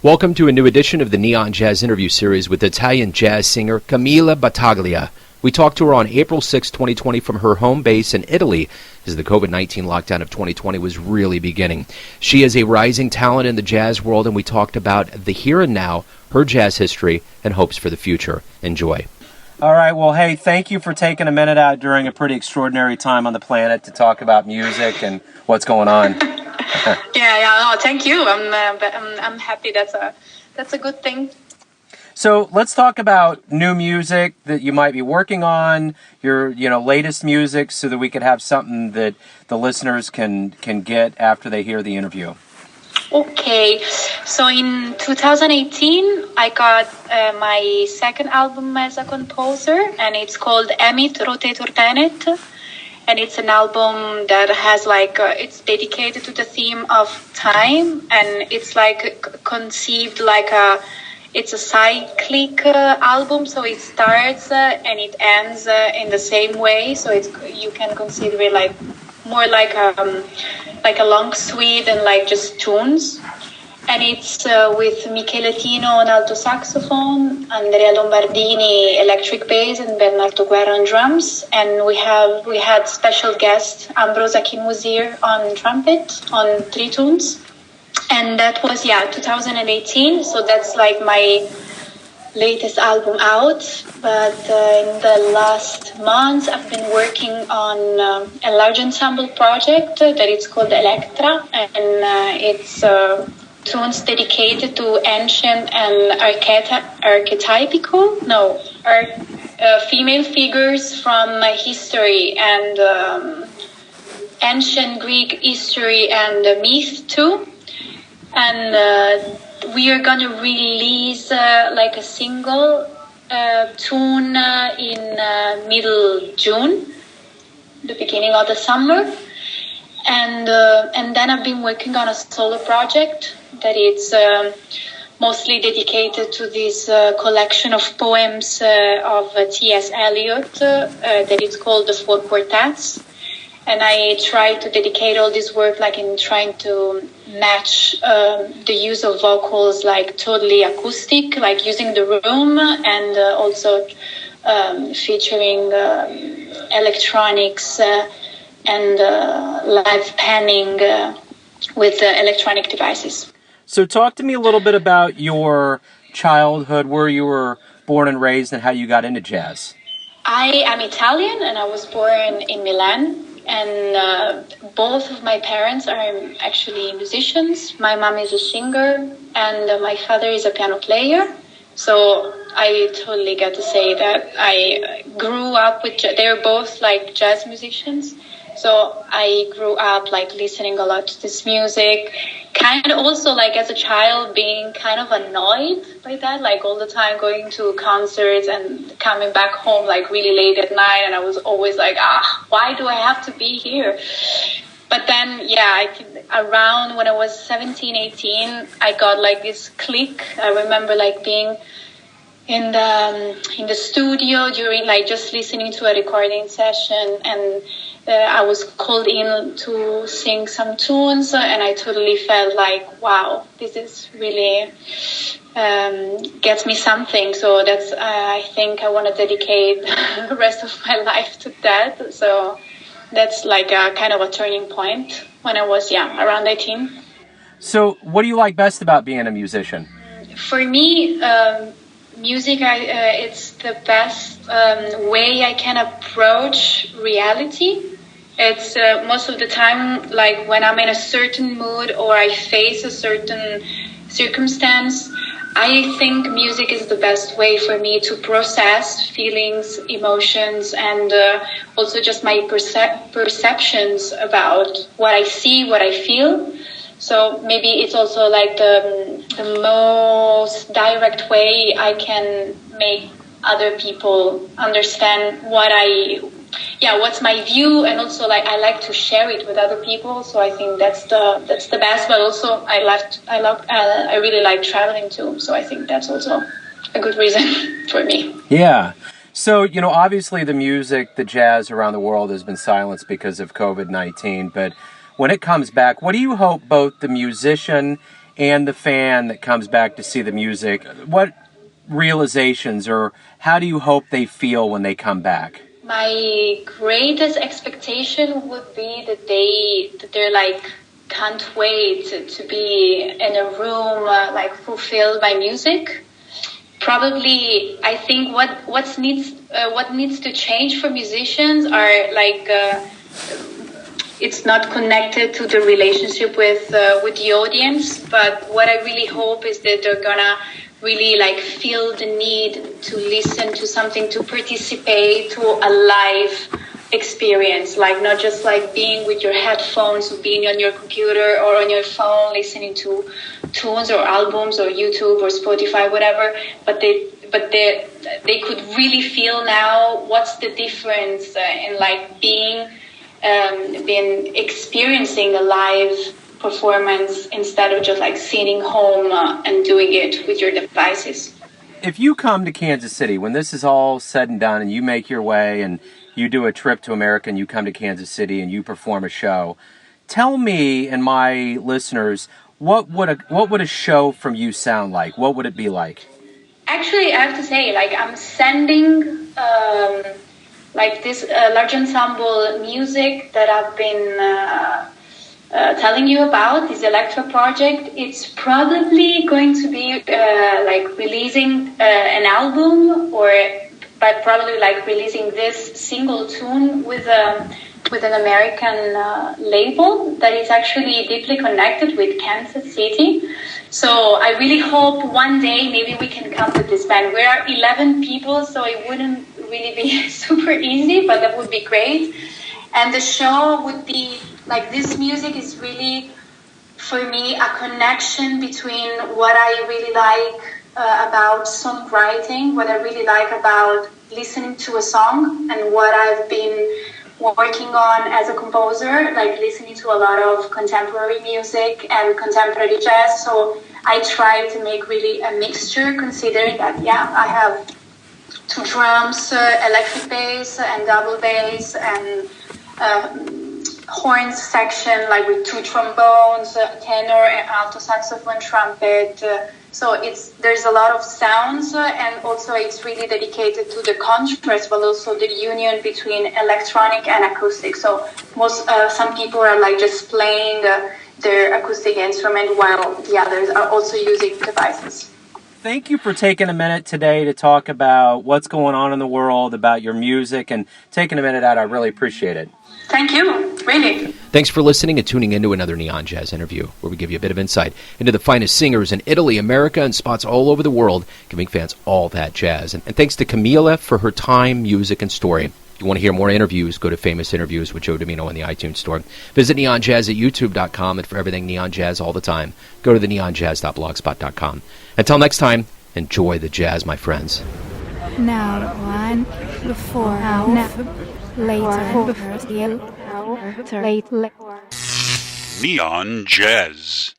Welcome to a new edition of the Neon Jazz interview series with Italian jazz singer Camilla Battaglia. We talked to her on April 6, 2020 from her home base in Italy as the COVID-19 lockdown of 2020 was really beginning. She is a rising talent in the jazz world, and we talked about the here and now, her jazz history, and hopes for the future. Enjoy. All right. Well, hey, thank you for taking a minute out during a pretty extraordinary time on the planet to talk about music and what's going on. No, thank you. I'm happy. That's a good thing. So let's talk about new music that you might be working on, your latest music, so that we could have something that the listeners can get after they hear the interview. Okay, so in 2018, I got my second album as a composer, and it's called Emit Rotator Tenet. And it's an album that has it's dedicated to the theme of time, and it's conceived it's a cyclic album, so it starts and it ends in the same way. So you can consider it more like a long suite and just tunes. And it's with Michele Tino on alto saxophone, Andrea Lombardini electric bass, and Bernardo Guerra on drums. And we had special guest Ambrosa Kinwazir on trumpet on 3 tunes. And that was 2018. So that's my latest album out. But in the last months, I've been working on a large ensemble project that it's called Electra, and it's tunes dedicated to ancient and female figures from history and ancient Greek history and myth too. And we are going to release a single tune in middle June, the beginning of the summer. And then I've been working on a solo project that it's mostly dedicated to this collection of poems of T.S. Eliot that it's called The Four Quartets. And I try to dedicate all this work in trying to match the use of vocals totally acoustic, using the room, and also featuring electronics and live panning with electronic devices. So talk to me a little bit about your childhood, where you were born and raised, and how you got into jazz. I am Italian, and I was born in Milan. And both of my parents are actually musicians. My mom is a singer, and my father is a piano player. So I totally get to say that I grew up with, they're both jazz musicians. So I grew up listening a lot to this music, kind of also as a child being kind of annoyed by that, all the time going to concerts and coming back home really late at night, and I was always why do I have to be here? But then around when I was 17, 18, I got this click. I remember being in the studio during just listening to a recording session, and I was called in to sing some tunes, and I totally felt wow, this is really gets me something. So that's I think I want to dedicate the rest of my life to that. So that's a kind of a turning point when I was around 18. So what do you like best about being a musician? For me, music, it's the best way I can approach reality. It's most of the time, when I'm in a certain mood or I face a certain circumstance, I think music is the best way for me to process feelings, emotions, and also just my perceptions about what I see, what I feel. So maybe it's also the most direct way I can make other people understand what's my view, and also I like to share it with other people. So I think that's the best. But also I really like traveling too. So I think that's also a good reason for me. Yeah. So, obviously the music, the jazz around the world has been silenced because of COVID-19, but when it comes back, what do you hope both the musician and the fan that comes back to see the music, what realizations or how do you hope they feel when they come back? My greatest expectation would be that they're like can't wait to be in a room like fulfilled by music. Probably, I think what needs to change for musicians are like it's not connected to the relationship with the audience. But what I really hope is that they're gonna really like feel the need to listen to something, to participate to a live experience, like not just like being with your headphones or being on your computer or on your phone listening to tunes or albums or YouTube or Spotify, whatever, but they could really feel now what's the difference in like being experiencing a live performance instead of just like sitting home and doing it with your devices. If you come to Kansas City, when this is all said and done and you make your way and you do a trip to America and you come to Kansas City and you perform a show, tell me and my listeners, what would a show from you sound like? What would it be like? Actually, I have to say, like I'm sending like this large ensemble music that I've been telling you about, this electro project. It's probably going to be like releasing an album, or but probably like releasing this single tune with an American label that is actually deeply connected with Kansas City. So I really hope one day maybe we can come with this band. We are 11 people, so it wouldn't really be super easy, but that would be great. And the show would be like, this music is really, for me, a connection between what I really like about songwriting, what I really like about listening to a song, and what I've been working on as a composer, like listening to a lot of contemporary music and contemporary jazz. So I try to make really a mixture, considering that, I have two drums, electric bass and double bass, and horns section, like with two trombones, tenor and alto saxophone, trumpet. So there's a lot of sounds, and also it's really dedicated to the contrast, but also the union between electronic and acoustic. So some people are like just playing their acoustic instrument, while the others are also using devices. Thank you for taking a minute today to talk about what's going on in the world, about your music, and taking a minute out. I really appreciate it. Thank you, really. Thanks for listening and tuning into another Neon Jazz interview, where we give you a bit of insight into the finest singers in Italy, America, and spots all over the world, giving fans all that jazz. And thanks to Camilla for her time, music, and story. If you want to hear more interviews, go to Famous Interviews with Joe Domino in the iTunes Store. Visit Neon Jazz at YouTube.com, and for everything Neon Jazz all the time, go to the neonjazz.blogspot.com. Until next time, enjoy the jazz, my friends. Now, one, before, now, later, later. Neon Jazz.